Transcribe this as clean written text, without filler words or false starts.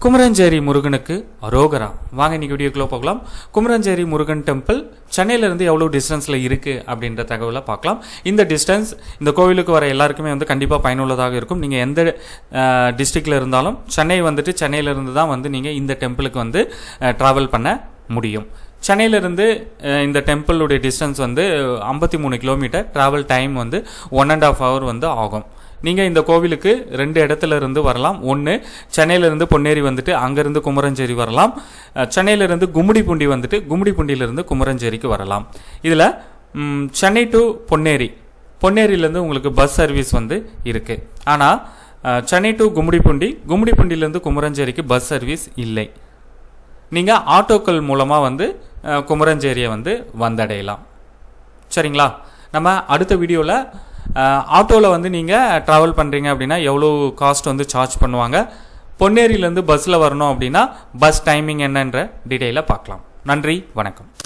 குமரஞ்சேரி முருகனுக்கு அரோகரா. வாங்க இன்னைக்கு வீடியோக்குள்ள போகலாம். குமரஞ்சேரி முருகன் டெம்பிள் சென்னையிலேருந்து எவ்வளோ டிஸ்டன்ஸில் இருக்குது அப்படின்ற தகவலை பார்க்கலாம். இந்த டிஸ்டன்ஸ் இந்த கோவிலுக்கு வர எல்லாருக்குமே கண்டிப்பாக பயனுள்ளதாக இருக்கும். நீங்கள் எந்த டிஸ்ட்ரிக்டில் இருந்தாலும் சென்னையிலேருந்து தான் நீங்கள் இந்த டெம்பிளுக்கு ட்ராவல் பண்ண முடியும். சென்னையிலேருந்து இந்த டெம்பிளுடைய distance 53 kilometre. Travel time 1.5 hour ஆகும். நீங்கள் இந்த கோவிலுக்கு 2 இடத்துல இருந்து வரலாம். ஒன்று சென்னையிலேருந்து பொன்னேரி அங்கேருந்து குமரஞ்சேரி வரலாம். சென்னையிலேருந்து கும்மிடிப்பூண்டி கும்மிடிப்பூண்டியிலேருந்து குமரஞ்சேரிக்கு வரலாம். இதில் சென்னை டு பொன்னேரியிலேருந்து உங்களுக்கு பஸ் சர்வீஸ் இருக்குது. ஆனால் சென்னை டு கும்மிடிப்பூண்டியிலேருந்து குமரஞ்சேரிக்கு பஸ் சர்வீஸ் இல்லை. நீங்கள் ஆட்டோக்கள் மூலமாக குமரஞ்சேரியை வந்தடையலாம். சரிங்களா? நம்ம அடுத்த வீடியோவில் ஆட்டோவில் நீங்கள் ட்ராவல் பண்ணுறீங்க அப்படின்னா எவ்வளோ காஸ்ட் சார்ஜ் பண்ணுவாங்க, பொன்னேரியிலேருந்து பஸ்ஸில் வரணும் அப்படின்னா பஸ் டைமிங் என்னன்ற டீட்டெயிலாக பார்க்கலாம். நன்றி, வணக்கம்.